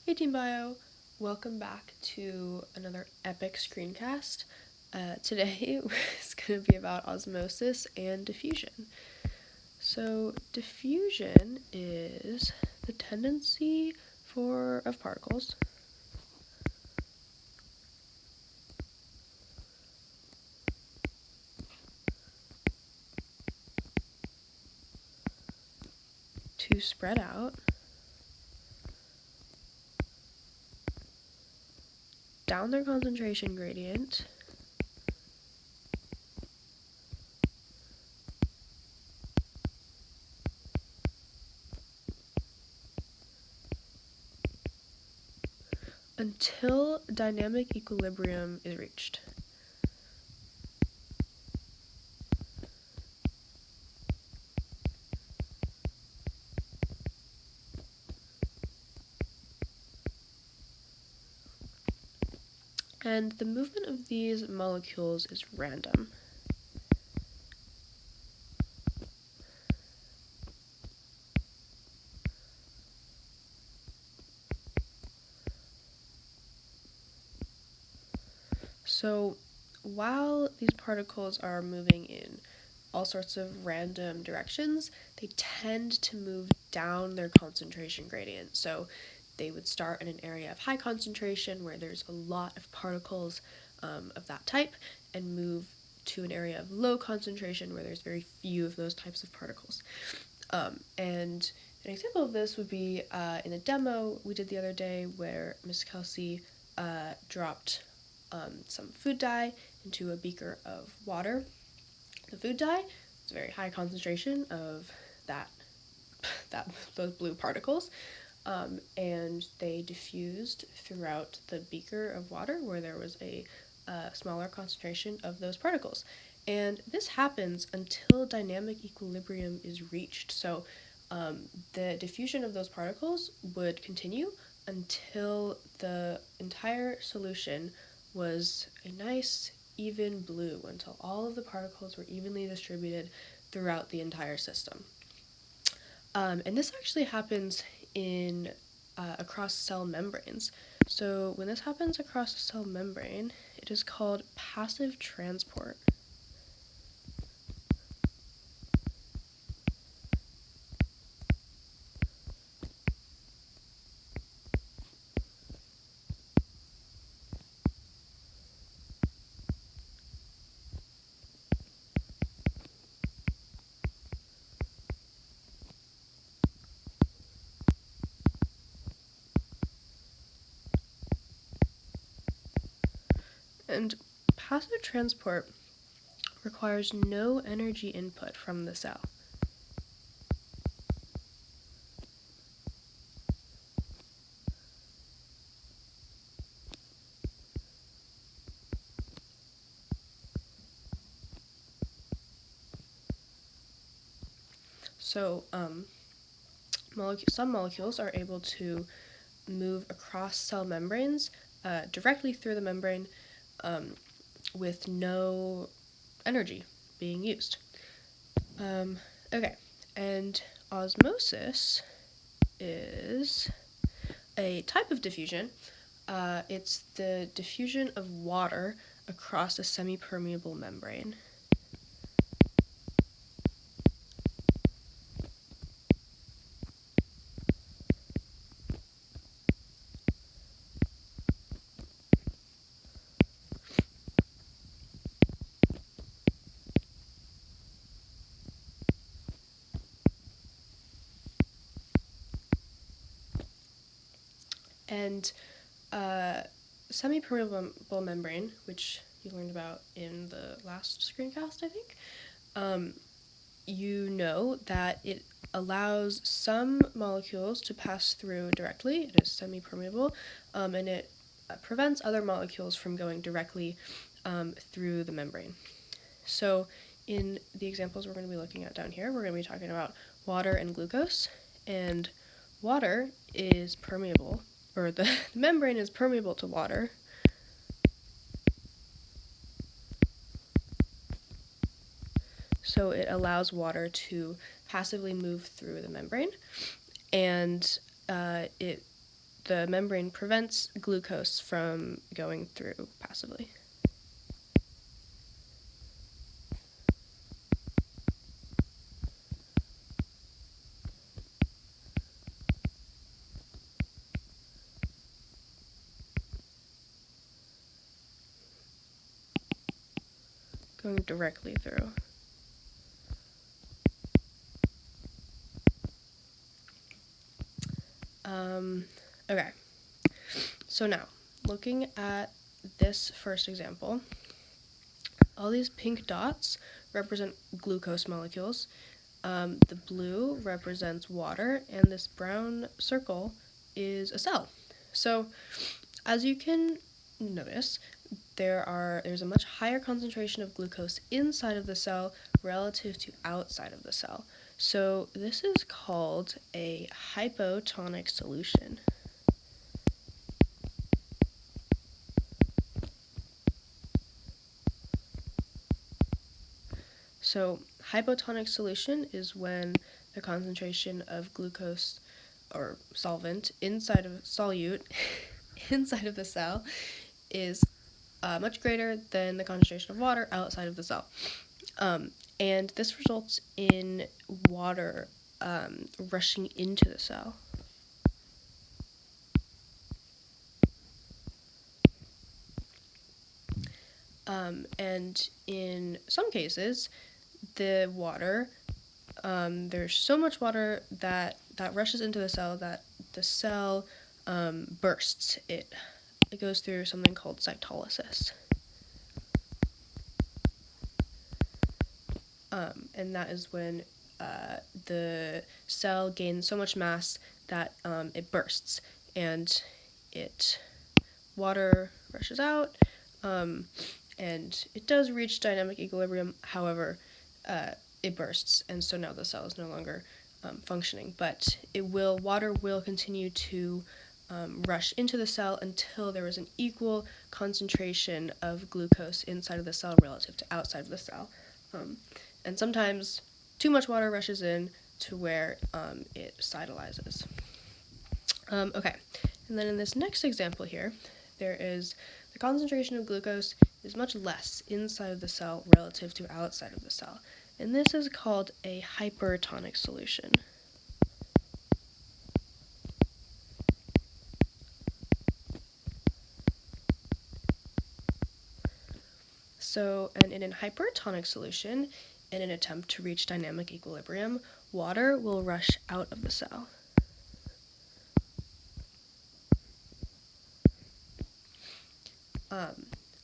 Hey Team Bio, welcome back to another epic screencast. Today is going to be about osmosis and diffusion. So diffusion is the tendency of particles to spread out down their concentration gradient until dynamic equilibrium is reached. And the movement of these molecules is random. So while these particles are moving in all sorts of random directions, they tend to move down their concentration gradient. So they would start in an area of high concentration where there's a lot of particles of that type and move to an area of low concentration where there's very few of those types of particles. And an example of this would be in the demo we did the other day where Miss Kelsey dropped some food dye into a beaker of water. The food dye is a very high concentration of those blue particles, and they diffused throughout the beaker of water where there was a smaller concentration of those particles. And this happens until dynamic equilibrium is reached. So the diffusion of those particles would continue until the entire solution was a nice even blue, until all of the particles were evenly distributed throughout the entire system. And this actually happens in across cell membranes. So when this happens across a cell membrane, it is called passive transport. And passive transport requires no energy input from the cell. So some molecules are able to move across cell membranes directly through the membrane with no energy being used. Okay, and osmosis is a type of diffusion. It's the diffusion of water across a semi-permeable membrane. And semi-permeable membrane, which you learned about in the last screencast, I think, you know that it allows some molecules to pass through directly. It is semi-permeable, and it prevents other molecules from going directly through the membrane. So in the examples we're going to be looking at down here, we're going to be talking about water and glucose, and water is permeable, or the membrane is permeable to water. So it allows water to passively move through the membrane, and the membrane prevents glucose from going through passively. Going directly through. Okay, so now, looking at this first example, all these pink dots represent glucose molecules, the blue represents water, and this brown circle is a cell. So, as you can notice, there's a much higher concentration of glucose inside of the cell relative to outside of the cell. So this is called a hypotonic solution. So hypotonic solution is when the concentration of glucose or solvent inside of solute inside of the cell is much greater than the concentration of water outside of the cell. And this results in water rushing into the cell. And in some cases, the water, there's so much water that rushes into the cell that the cell bursts. It goes through something called cytolysis. And that is when the cell gains so much mass that it bursts, and water rushes out, and it does reach dynamic equilibrium. However, it bursts, and so now the cell is no longer functioning. But water will continue to rush into the cell until there is an equal concentration of glucose inside of the cell relative to outside of the cell. And sometimes too much water rushes in to where it cytolyzes. Okay, and then in this next example here, there is the concentration of glucose is much less inside of the cell relative to outside of the cell. And this is called a hypertonic solution. So, and in a hypertonic solution, in an attempt to reach dynamic equilibrium, water will rush out of the cell.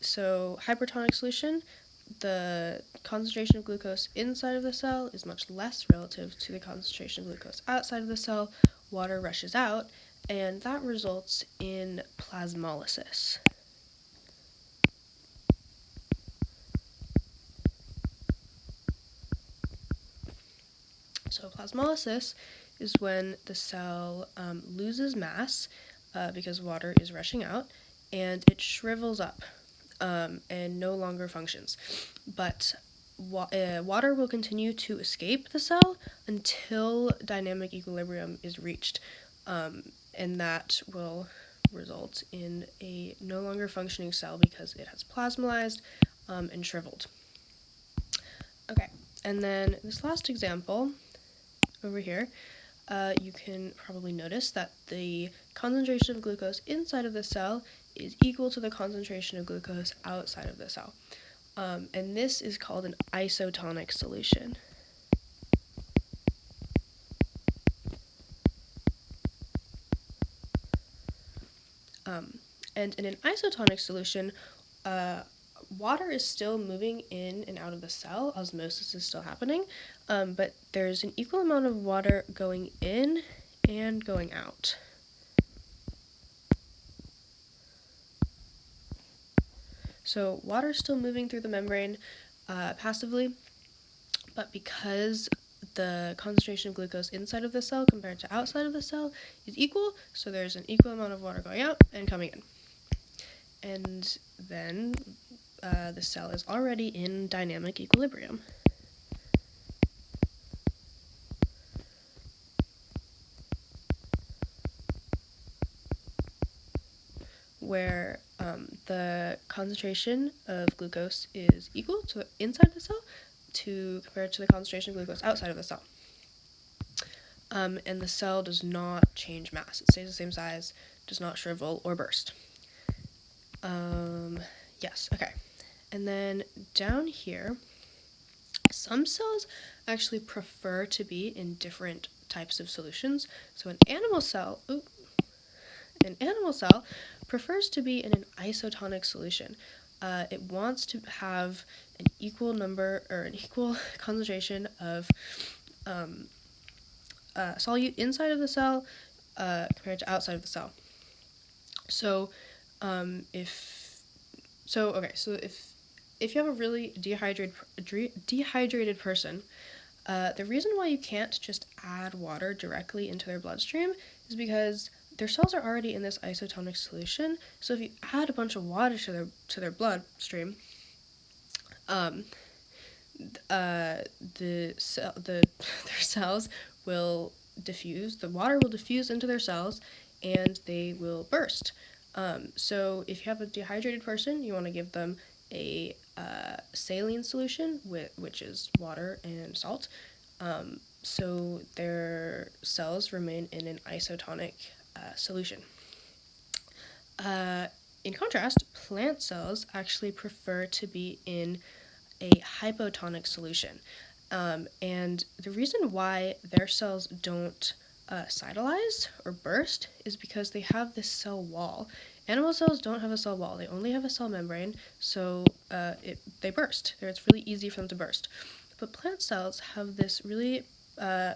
So hypertonic solution, the concentration of glucose inside of the cell is much less relative to the concentration of glucose outside of the cell. Water rushes out, and that results in plasmolysis. So plasmolysis is when the cell loses mass because water is rushing out, and it shrivels up and no longer functions. But water will continue to escape the cell until dynamic equilibrium is reached, and that will result in a no longer functioning cell because it has plasmolized and shriveled. Okay, and then this last example over here, you can probably notice that the concentration of glucose inside of the cell is equal to the concentration of glucose outside of the cell. And this is called an isotonic solution. And in an isotonic solution, water is still moving in and out of the cell. Osmosis is still happening, but there's an equal amount of water going in and going out. So water is still moving through the membrane passively, but because the concentration of glucose inside of the cell compared to outside of the cell is equal, so there's an equal amount of water going out and coming in. And then the cell is already in dynamic equilibrium. where the concentration of glucose is equal to the inside of the cell compared to the concentration of glucose outside of the cell. And the cell does not change mass. It stays the same size, does not shrivel or burst. Yes, okay. And then down here, some cells actually prefer to be in different types of solutions. So an animal cell prefers to be in an isotonic solution. It wants to have an equal number or an equal concentration of solute inside of the cell compared to outside of the cell. So if you have a really dehydrated person, the reason why you can't just add water directly into their bloodstream is because their cells are already in this isotonic solution. So if you add a bunch of water to their bloodstream, their cells will diffuse. The water will diffuse into their cells, and they will burst. So if you have a dehydrated person, you want to give them a saline solution, which is water and salt. So their cells remain in an isotonic solution. In contrast, plant cells actually prefer to be in a hypotonic solution. And the reason why their cells don't cytolize or burst is because they have this cell wall. Animal cells don't have a cell wall, they only have a cell membrane, so they burst. It's really easy for them to burst. But plant cells have this really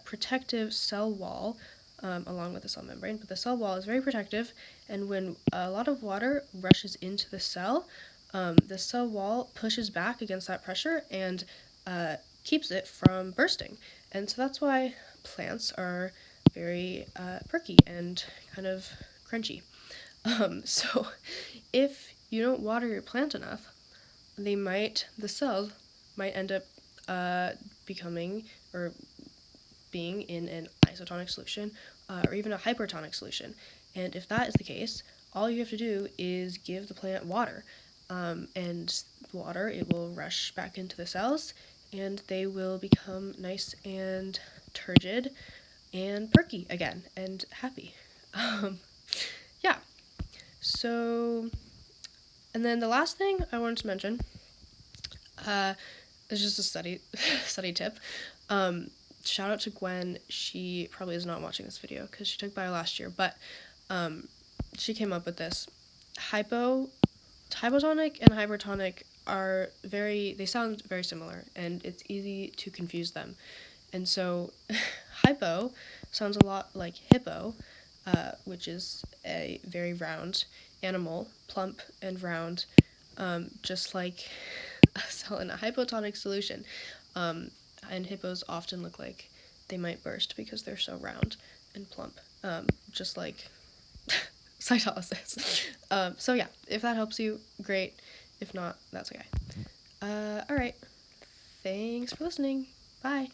protective cell wall along with the cell membrane, but the cell wall is very protective, and when a lot of water rushes into the cell wall pushes back against that pressure and keeps it from bursting. And so that's why plants are very perky and kind of crunchy. So if you don't water your plant enough, the cells might end up becoming or being in an isotonic solution or even a hypertonic solution. And if that is the case, all you have to do is give the plant water. And water, it will rush back into the cells, and they will become nice and turgid and perky again and happy. Yeah. So, and then the last thing I wanted to mention is just a study tip. Shout out to Gwen. She probably is not watching this video because she took bio last year, but she came up with this. Hypotonic and hypertonic they sound very similar, and it's easy to confuse them. And so hypo sounds a lot like hippo, which is a very round animal, plump and round, just like a cell in a hypotonic solution. And hippos often look like they might burst because they're so round and plump, just like cytolysis. So yeah, if that helps you, great. If not, that's okay. Alright. Thanks for listening. Bye.